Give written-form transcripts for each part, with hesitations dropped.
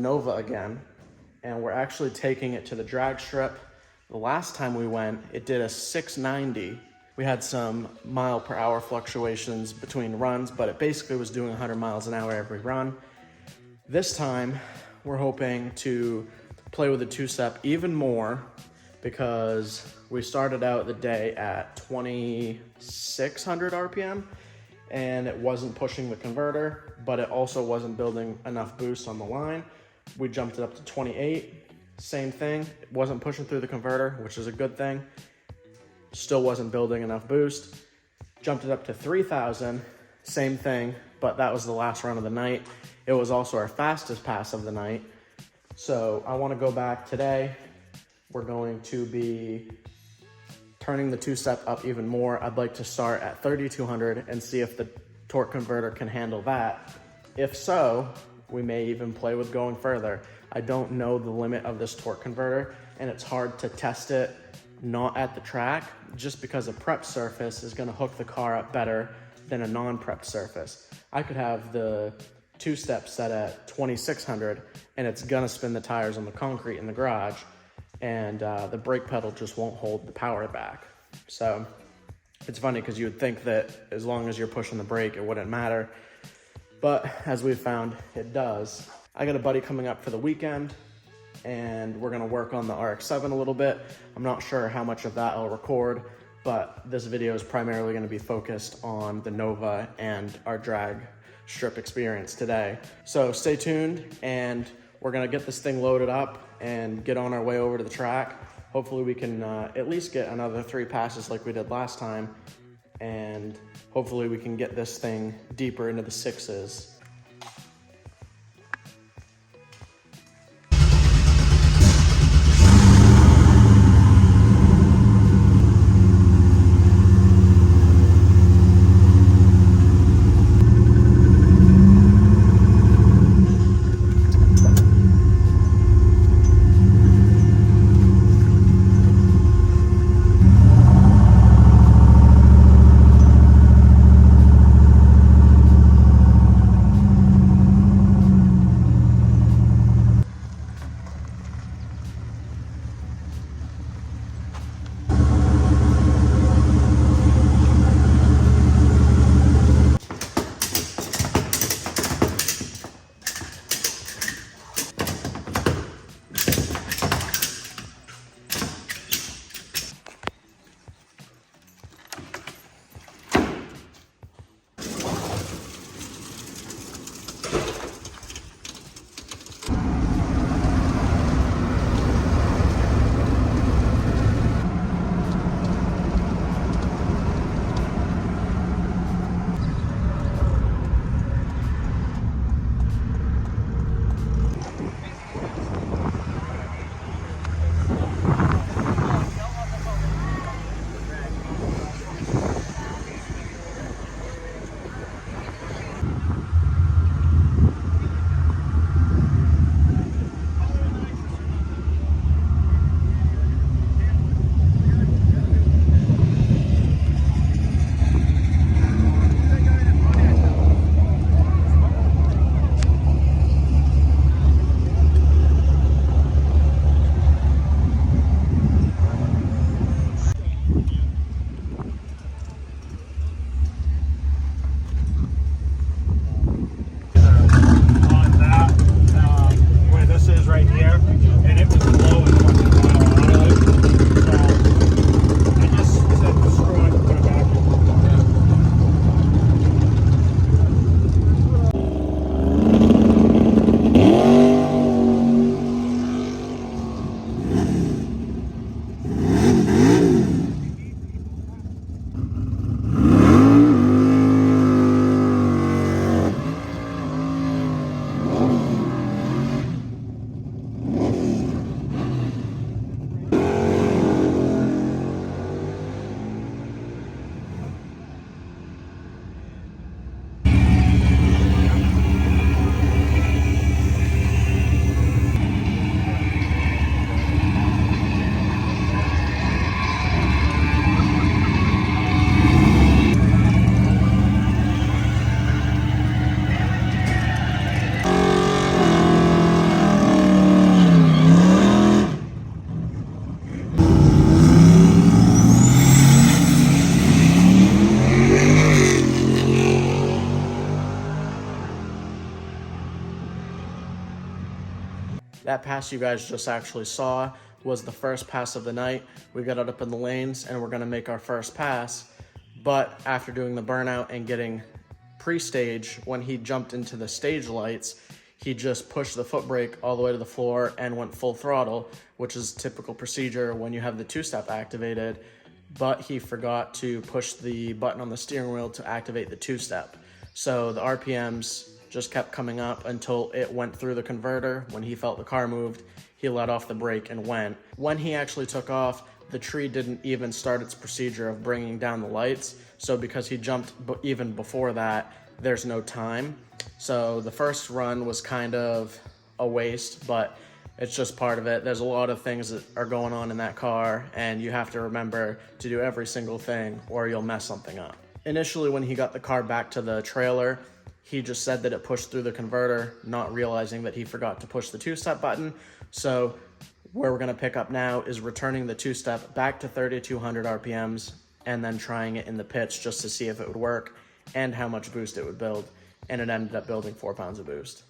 Nova again, and we're actually taking it to the drag strip. The last time we went, it did a 690. We had some mile-per-hour fluctuations between runs, but it basically was doing 100 miles an hour every run. This time, we're hoping to play with the two-step even more because we started out the day at 2,600 RPM, and it wasn't pushing the converter, but it also wasn't building enough boost on the line. We jumped it up to 28, same thing. It wasn't pushing through the converter, which is a good thing. Still wasn't building enough boost. Jumped it up to 3,000, same thing, but that was the last run of the night. It was also our fastest pass of the night. So I want to go back today. We're going to be turning the two-step up even more. I'd like to start at 3,200 and see if the torque converter can handle that. If so, we may even play with going further. I don't know the limit of this torque converter, and it's hard to test it not at the track, just because a prep surface is going to hook the car up better than a non-prep surface. I could have the two-step set at 2,600, and it's going to spin the tires on the concrete in the garage, and the brake pedal just won't hold the power back. So it's funny because you would think that as long as you're pushing the brake, it wouldn't matter. But as we've found, it does. I got a buddy coming up for the weekend, and we're gonna work on the RX-7 a little bit. I'm not sure how much of that I'll record, but this video is primarily gonna be focused on the Nova and our drag strip experience today. So stay tuned, and we're gonna get this thing loaded up and get on our way over to the track. Hopefully we can at least get another 3 passes like we did last time, and hopefully we can get this thing deeper into the 6s. pass you guys just actually saw was the first pass of the night. We got it up in the lanes and we're gonna make our first pass. But after doing the burnout and getting pre-stage, when he jumped into the stage lights, he just pushed the foot brake all the way to the floor and went full throttle, which is typical procedure when you have the two-step activated, but he forgot to push the button on the steering wheel to activate the two-step. So the RPMs just kept coming up until it went through the converter. When he felt the car moved, he let off the brake and went. When he actually took off, the tree didn't even start its procedure of bringing down the lights. So because he jumped even before that, there's no time. So the first run was kind of a waste, but it's just part of it. There's a lot of things that are going on in that car, and you have to remember to do every single thing or you'll mess something up. Initially, when he got the car back to the trailer, he just said that it pushed through the converter, not realizing that he forgot to push the two-step button. So where we're gonna pick up now is returning the two-step back to 3,200 RPMs and then trying it in the pits just to see if it would work and how much boost it would build. And it ended up building 4 pounds of boost.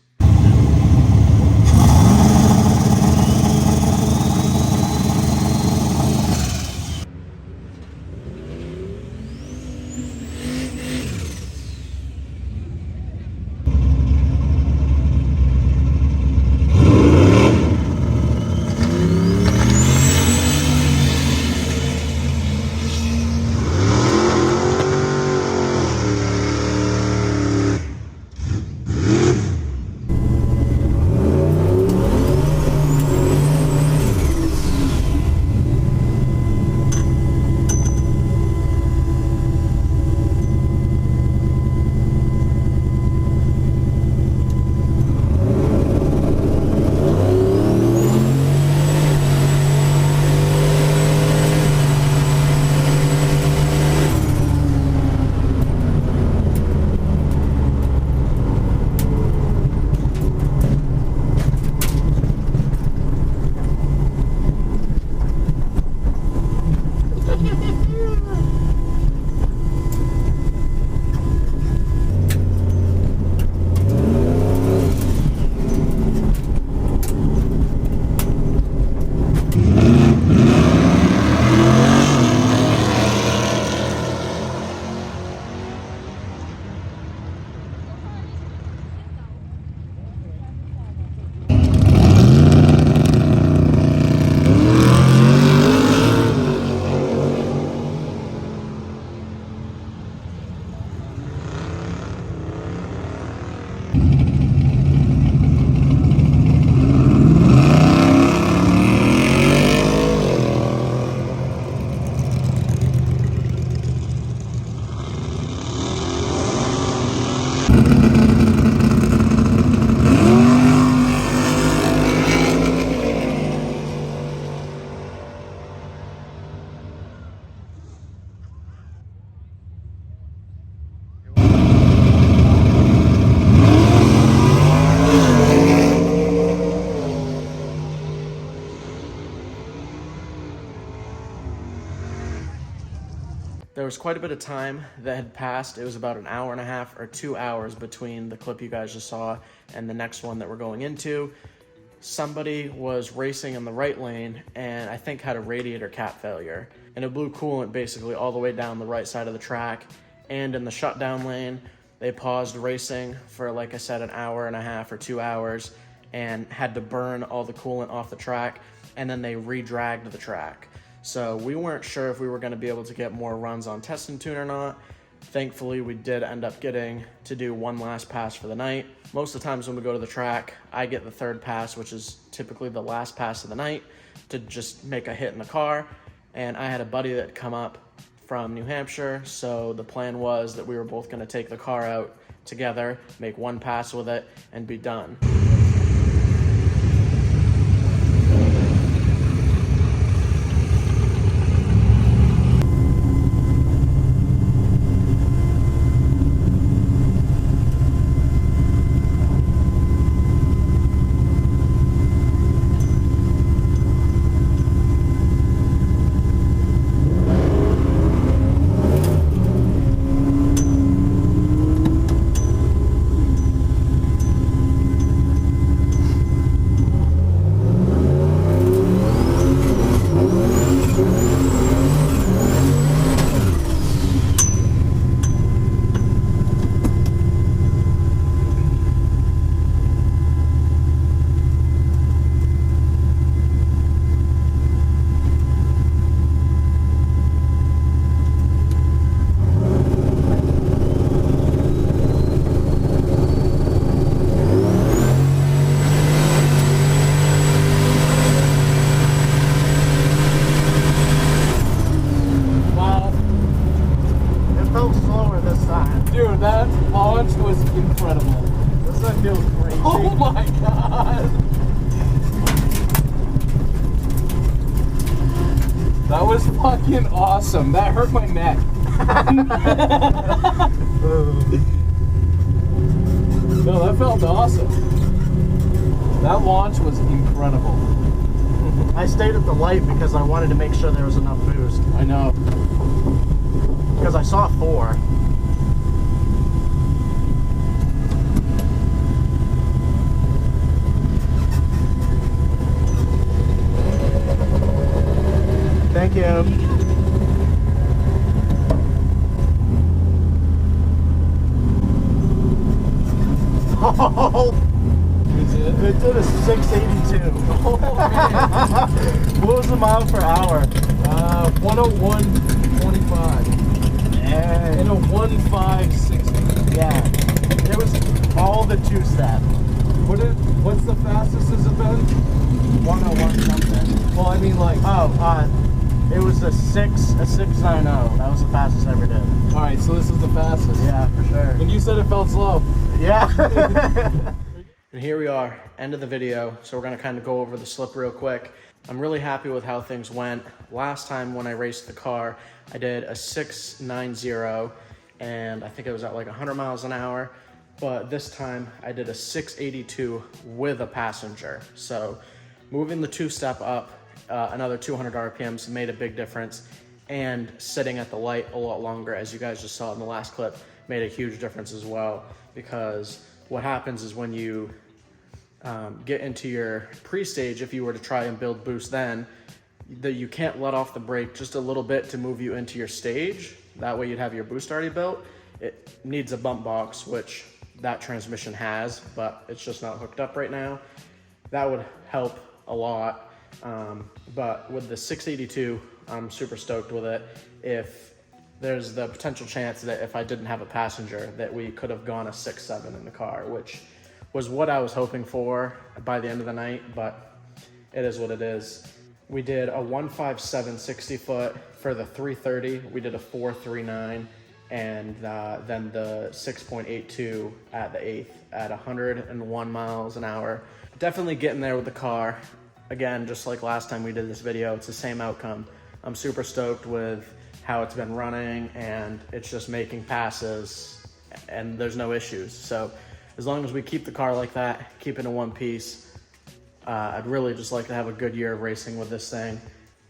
There was quite a bit of time that had passed. It was about an hour and a half or 2 hours between the clip you guys just saw and the next one that we're going into. Somebody was racing in the right lane and I think had a radiator cap failure. And it blew coolant basically all the way down the right side of the track. And in the shutdown lane, they paused racing for, like I said, an hour and a half or 2 hours and had to burn all the coolant off the track. And then they re-dragged the track. So we weren't sure if we were going to be able to get more runs on Test and Tune or not. Thankfully, we did end up getting to do one last pass for the night. Most of the times when we go to the track, I get the third pass, which is typically the last pass of the night, to just make a hit in the car. And I had a buddy that come up from New Hampshire, so the plan was that we were both going to take the car out together, make one pass with it, and be done. incredible. Doesn't that feel crazy? Oh my god. That was fucking awesome. That hurt my neck. No, that felt awesome. That launch was incredible. I stayed at the light because I wanted to make sure there was enough boost. I know. Because I saw 4. Thank you. Oh, it did a 682. Oh, man. What was the mile per hour? 101.25. And a 1560. Yeah. It was all the 2-step. What's the fastest has it been? 101 something. Well, I mean, like, It was a 690. That was the fastest I ever did. all right, so this is the fastest. Yeah, for sure. And you said it felt slow. Yeah. And here we are, end of the video. So we're gonna kind of go over the slip real quick. I'm really happy with how things went. Last time when I raced the car, I did a 690, and I think it was at like 100 miles an hour. But this time I did a 682 with a passenger. So moving the 2-step up, another 200 RPMs made a big difference. And sitting at the light a lot longer, as you guys just saw in the last clip, made a huge difference as well. Because what happens is when you get into your pre-stage, if you were to try and build boost then, that you can't let off the brake just a little bit to move you into your stage. That way you'd have your boost already built. It needs a bump box, which that transmission has, but it's just not hooked up right now. That would help a lot. But with the 682, I'm super stoked with it. If there's the potential chance that if I didn't have a passenger, that we could have gone a 6.7 in the car, which was what I was hoping for by the end of the night, but it is what it is. We did a 157 60 foot for the 330. We did a 439, and then the 6.82 at the 8th at 101 miles an hour. Definitely getting there with the car. Again, just like last time we did this video, it's the same outcome. I'm super stoked with how it's been running, and it's just making passes and there's no issues. So as long as we keep the car like that, keep it in one piece, I'd really just like to have a good year of racing with this thing.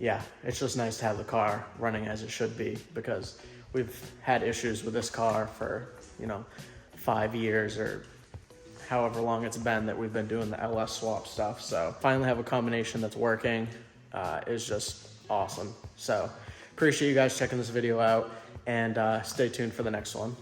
Yeah, it's just nice to have the car running as it should be, because we've had issues with this car for, 5 years or however long it's been that we've been doing the LS swap stuff. So finally have a combination that's working is just awesome. So appreciate you guys checking this video out, and stay tuned for the next one.